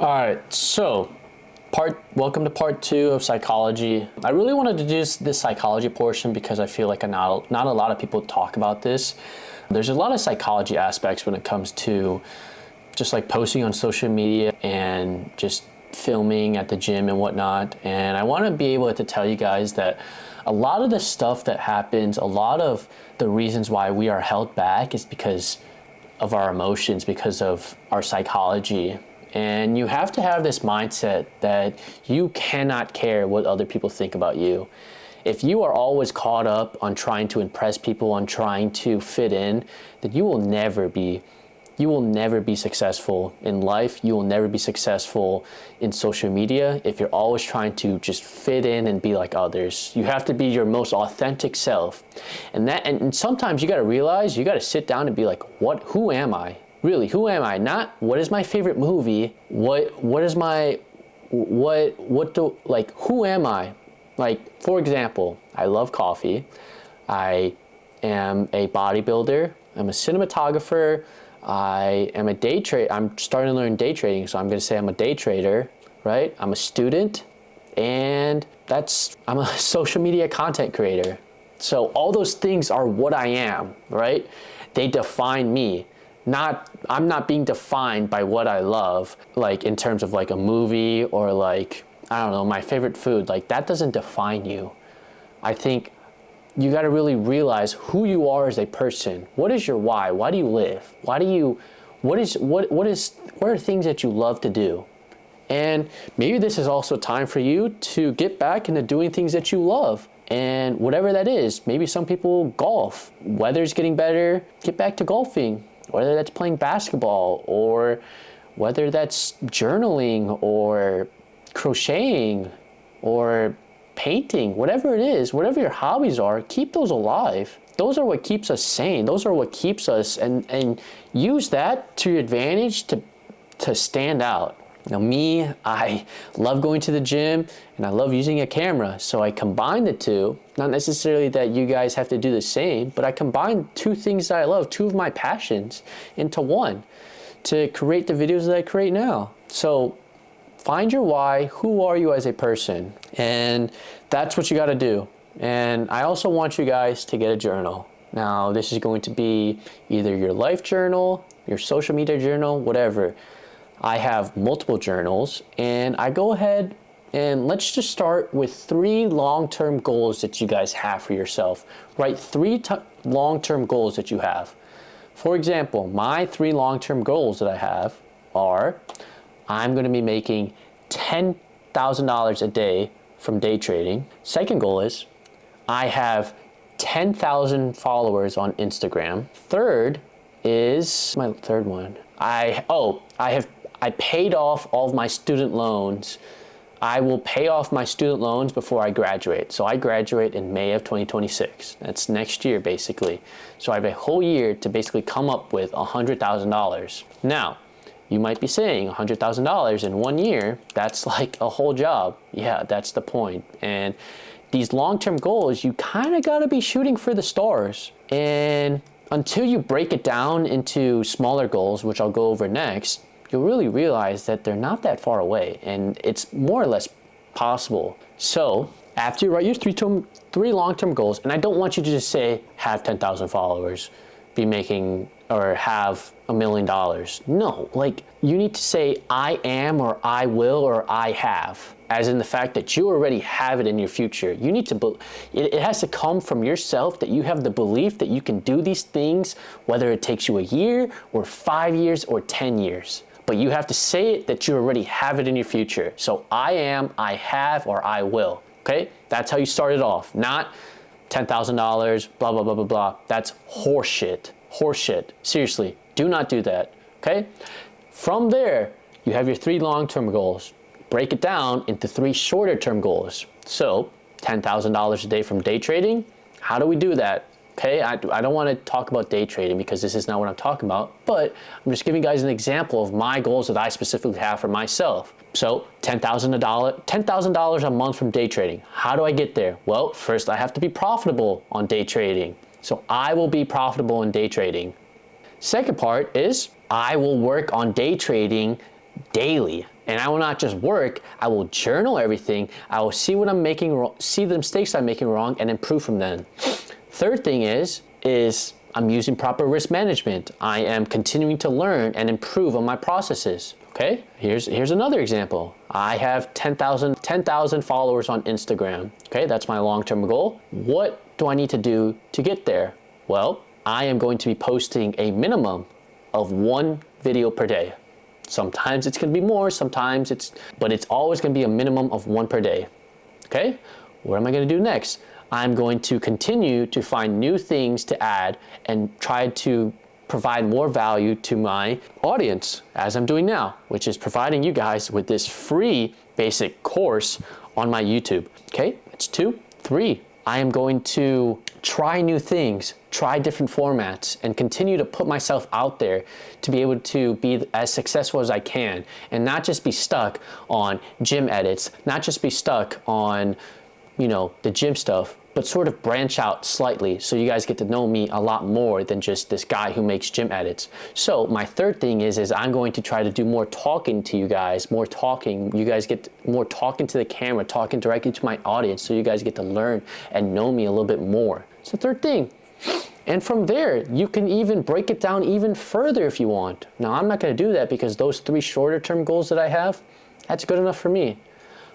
All right, so welcome to part 2 of psychology. I really wanted to do this psychology portion because I feel like not a lot of people talk about this. There's a lot of psychology aspects when it comes to just like posting on social media and just filming at the gym and whatnot. And I want to be able to tell you guys that a lot of the stuff that happens, a lot of the reasons why we are held back is because of our emotions, because of our psychology. And you have to have this mindset that you cannot care what other people think about you. If you are always caught up on trying to impress people, on trying to fit in, then you will never be successful in life. You will never be successful in social media if you're always trying to just fit in and be like others. You have to be your most authentic self. And sometimes you got to realize, you got to sit down and be like, who am I? Really, who am I? Not what is my favorite movie? Who am I? Like, for example, I love coffee. I am a bodybuilder. I'm a cinematographer. I am a day trader. I'm starting to learn day trading, so I'm going to say I'm a day trader, right? I'm a student, and I'm a social media content creator. So all those things are what I am, right? They define me. I'm not being defined by what I love, like in terms of like a movie or like, I don't know, my favorite food. Like that doesn't define you. I think you got to really realize who you are as a person. What is your why? Why do you live? What are things that you love to do? And maybe this is also time for you to get back into doing things that you love. And whatever that is, maybe some people golf. Weather's getting better, get back to golfing. Whether that's playing basketball, or whether that's journaling or crocheting or painting, whatever it is, whatever your hobbies are, keep those alive. Those are what keeps us sane. Those are what keeps us, and use that to your advantage to stand out. Now me, I love going to the gym and I love using a camera. So I combine the two, not necessarily that you guys have to do the same, but I combine two things that I love, two of my passions into one to create the videos that I create now. So find your why, who are you as a person? And that's what you gotta do. And I also want you guys to get a journal. Now this is going to be either your life journal, your social media journal, whatever. I have multiple journals, and I go ahead and let's just start with 3 long-term goals that you guys have for yourself. Write 3 long-term goals that you have. For example, my 3 long-term goals that I have are, I'm going to be making $10,000 a day from day trading. Second goal is, I have 10,000 followers on Instagram. Third is, my third one, I paid off all of my student loans. I will pay off my student loans before I graduate. So I graduate in May of 2026. That's next year, basically. So I have a whole year to basically come up with $100,000. Now, you might be saying $100,000 in 1 year, that's like a whole job. Yeah, that's the point. And these long-term goals, you kind of got to be shooting for the stars. And until you break it down into smaller goals, which I'll go over next, you'll really realize that they're not that far away and it's more or less possible. So after you write your 3 long-term goals, and I don't want you to just say, have 10,000 followers, be making, or have $1 million. No, like you need to say, I am, or I will, or I have, as in the fact that you already have it in your future. You need to, it has to come from yourself that you have the belief that you can do these things, whether it takes you a year or 5 years or 10 years. But you have to say it that you already have it in your future. So I am, I have, or I will, okay? That's how you start it off, not $10,000, blah, blah, blah, blah, blah. That's horseshit, horseshit. Seriously, do not do that, okay? From there, you have your 3 long-term goals. Break it down into 3 shorter-term goals. So $10,000 a day from day trading, how do we do that? Okay, I don't want to talk about day trading because this is not what I'm talking about, but I'm just giving you guys an example of my goals that I specifically have for myself. So $10,000 a month from day trading. How do I get there? Well, first I have to be profitable on day trading. So I will be profitable in day trading. Second part is I will work on day trading daily. And I will not just work, I will journal everything. I will see what I'm making wrong, see the mistakes I'm making wrong, and improve from them. Third thing is I'm using proper risk management. I am continuing to learn and improve on my processes. Okay, here's another example. I have 10,000 followers on Instagram. Okay, that's my long-term goal. What do I need to do to get there? Well, I am going to be posting a minimum of 1 video per day. Sometimes it's gonna be more, but it's always gonna be a minimum of 1 per day. Okay, what am I gonna do next? I'm going to continue to find new things to add and try to provide more value to my audience, as I'm doing now, which is providing you guys with this free basic course on my YouTube. Okay, that's 2. 3, I am going to try new things, try different formats, and continue to put myself out there to be able to be as successful as I can, and not just be stuck on gym edits, not just be stuck on, you know, the gym stuff, but sort of branch out slightly so you guys get to know me a lot more than just this guy who makes gym edits. So my third thing is I'm going to try to do more talking to you guys, more talking. You guys get more talking to the camera, talking directly to my audience, so you guys get to learn and know me a little bit more. It's the third thing. And from there, you can even break it down even further if you want. Now, I'm not going to do that because those 3 shorter term goals that I have, that's good enough for me.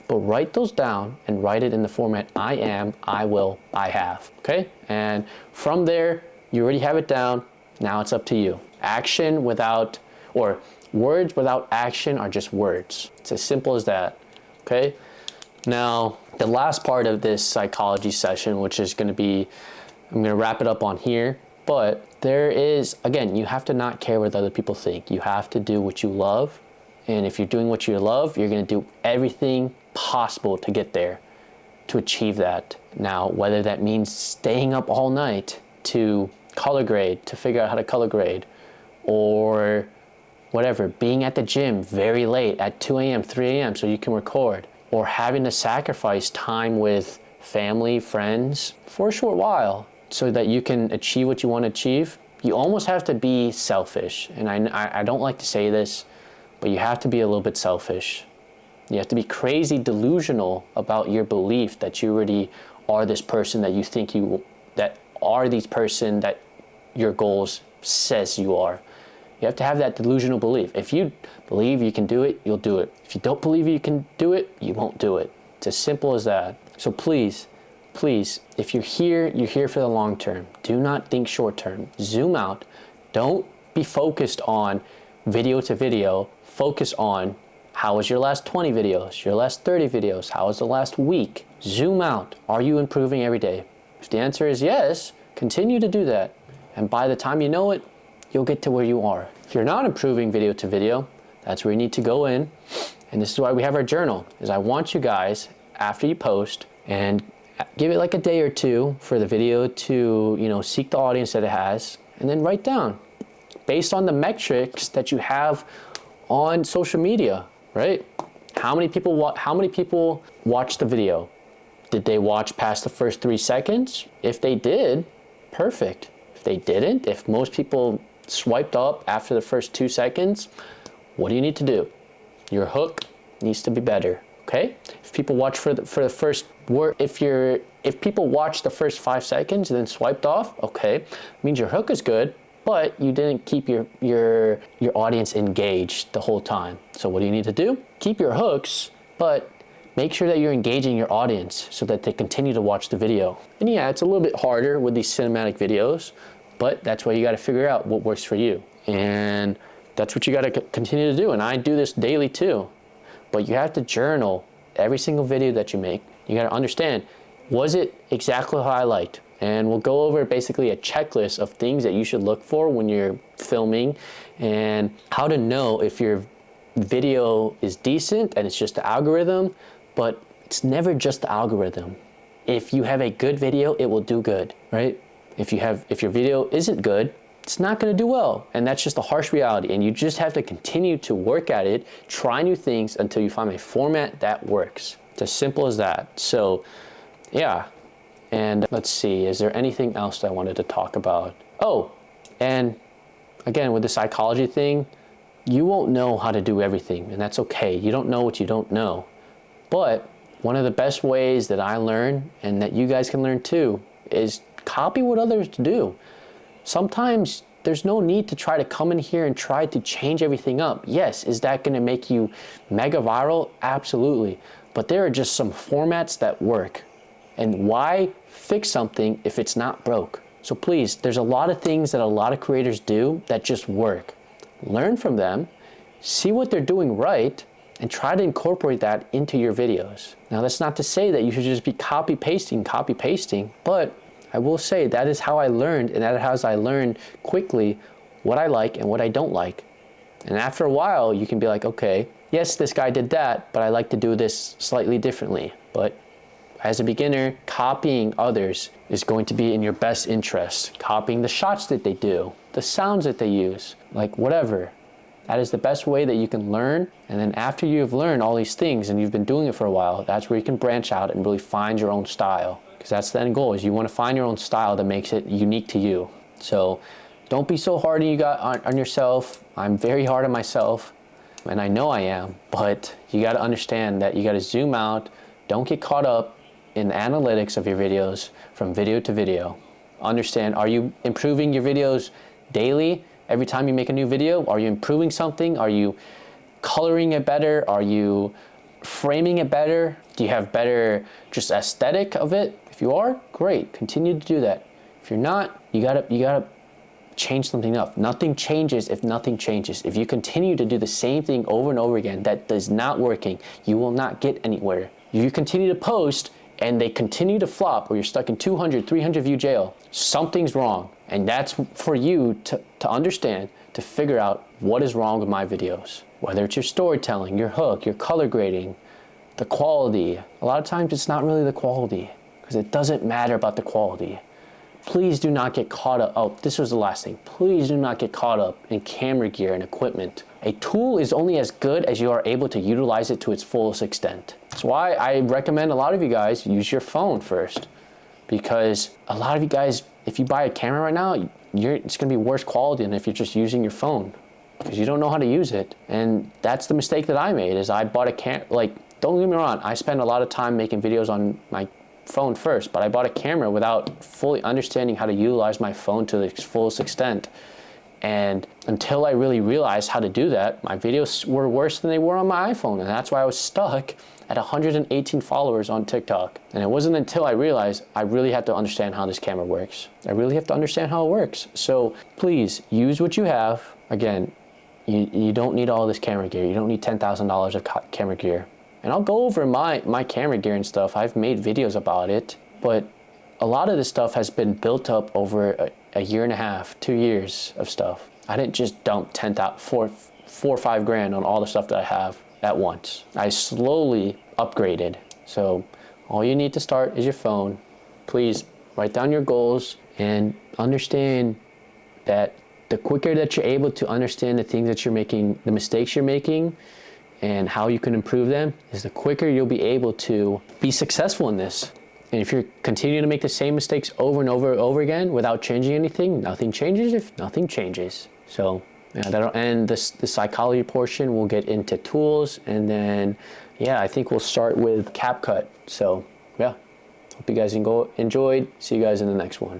But write those down and write it in the format I am, I will, I have, okay? And from there, you already have it down. Now it's up to you. Action without, or words without action are just words. It's as simple as that, okay? Now, the last part of this psychology session, which is gonna be, I'm gonna wrap it up on here, but there is, again, you have to not care what other people think. You have to do what you love. And if you're doing what you love, you're gonna do everything possible to get there, to achieve that. Now, whether that means staying up all night to color grade, to figure out how to color grade, or whatever, being at the gym very late at 2 a.m., 3 a.m. so you can record, or having to sacrifice time with family, friends for a short while so that you can achieve what you want to achieve, you almost have to be selfish. And I don't like to say this, but you have to be a little bit selfish. You have to be crazy delusional about your belief that you already are this person that you think that are these person that your goals says you are. You have to have that delusional belief. If you believe you can do it, you'll do it. If you don't believe you can do it, you won't do it. It's as simple as that. So please, if you're here for the long term. Do not think short term. Zoom out. Don't be focused on video to video. Focus on how was your last 20 videos, your last 30 videos, how was the last week? Zoom out. Are you improving every day? If the answer is yes, continue to do that. And by the time you know it, you'll get to where you are. If you're not improving video to video, that's where you need to go in. And this is why we have our journal, is I want you guys, after you post, and give it like a day or 2 for the video to, you know, seek the audience that it has, and then write down, based on the metrics that you have on social media, right? How many people watched the video? Did they watch past the first 3 seconds? If they did, perfect. If they didn't, if most people swiped up after the first 2 seconds, what do you need to do? Your hook needs to be better, okay? If people watch for the first word, if people watch the first 5 seconds and then swiped off, okay, means your hook is good, but you didn't keep your audience engaged the whole time. So what do you need to do? Keep your hooks, but make sure that you're engaging your audience so that they continue to watch the video. And yeah, it's a little bit harder with these cinematic videos, but that's why you got to figure out what works for you. And that's what you got to continue to do. And I do this daily too. But you have to journal every single video that you make. You got to understand, was it exactly how I liked? And we'll go over basically a checklist of things that you should look for when you're filming, and how to know if your video is decent and it's just the algorithm, but it's never just the algorithm. If you have a good video, it will do good, right? If your video isn't good, it's not going to do well. And that's just a harsh reality. And you just have to continue to work at it, try new things until you find a format that works. It's as simple as that. So yeah. And let's see, is there anything else that I wanted to talk about? Oh, and again, with the psychology thing, you won't know how to do everything, and that's okay. You don't know what you don't know. But one of the best ways that I learn, and that you guys can learn too, is copy what others do. Sometimes there's no need to try to come in here and try to change everything up. Yes, is that going to make you mega viral? Absolutely. But there are just some formats that work. And why fix something if it's not broke? So please, there's a lot of things that a lot of creators do that just work. Learn from them, see what they're doing right, and try to incorporate that into your videos. Now, that's not to say that you should just be copy pasting, but I will say that is how I learned, and that is how I learned quickly what I like and what I don't like. And after a while, you can be like, okay, yes, this guy did that, but I like to do this slightly differently. But as a beginner, copying others is going to be in your best interest. Copying the shots that they do, the sounds that they use, like whatever. That is the best way that you can learn. And then after you've learned all these things and you've been doing it for a while, that's where you can branch out and really find your own style. Because that's the end goal, is you want to find your own style that makes it unique to you. So don't be so hard on yourself. I'm very hard on myself, and I know I am, but you got to understand that you got to zoom out. Don't get caught up in the analytics of your videos from video to video. Understand, are you improving your videos daily? Every time you make a new video, are you improving something? Are you coloring it better? Are you framing it better? Do you have better just aesthetic of it? If you are, great, continue to do that. If you're not, you gotta change something up. Nothing changes if nothing changes. If you continue to do the same thing over and over again that is not working, you will not get anywhere. If you continue to post and they continue to flop, or you're stuck in 200, 300 view jail, something's wrong. And that's for you to understand, to figure out what is wrong with my videos. Whether it's your storytelling, your hook, your color grading, the quality. A lot of times it's not really the quality, because it doesn't matter about the quality. Please do not get caught up. Oh, this was the last thing. Please do not get caught up in camera gear and equipment. A tool is only as good as you are able to utilize it to its fullest extent. That's why I recommend a lot of you guys use your phone first, because a lot of you guys, if you buy a camera right now, it's gonna be worse quality than if you're just using your phone, because you don't know how to use it. And that's the mistake that I made, is I bought a camera. Like, don't get me wrong, I spend a lot of time making videos on my phone first, but I bought a camera without fully understanding how to utilize my phone to its fullest extent. And until I really realized how to do that, my videos were worse than they were on my iPhone. And that's why I was stuck at 118 followers on TikTok. And it wasn't until I realized I really have to understand how this camera works. I really have to understand how it works. So please use what you have. Again, you don't need all this camera gear. You don't need $10,000 of camera gear. And I'll go over my camera gear and stuff. I've made videos about it, but a lot of this stuff has been built up over a year and a half, 2 years of stuff. I didn't just dump $4 or $5 grand on all the stuff that I have at once. I slowly upgraded. So all you need to start is your phone. Please write down your goals and understand that the quicker that you're able to understand the things that you're making, the mistakes you're making, and how you can improve them, is the quicker you'll be able to be successful in this. And if you're continuing to make the same mistakes over and over again without changing anything, nothing changes if nothing changes. So yeah, that'll end the psychology portion. We'll get into tools, and then yeah, I think we'll start with CapCut. So yeah, hope you guys enjoyed. See you guys in the next one.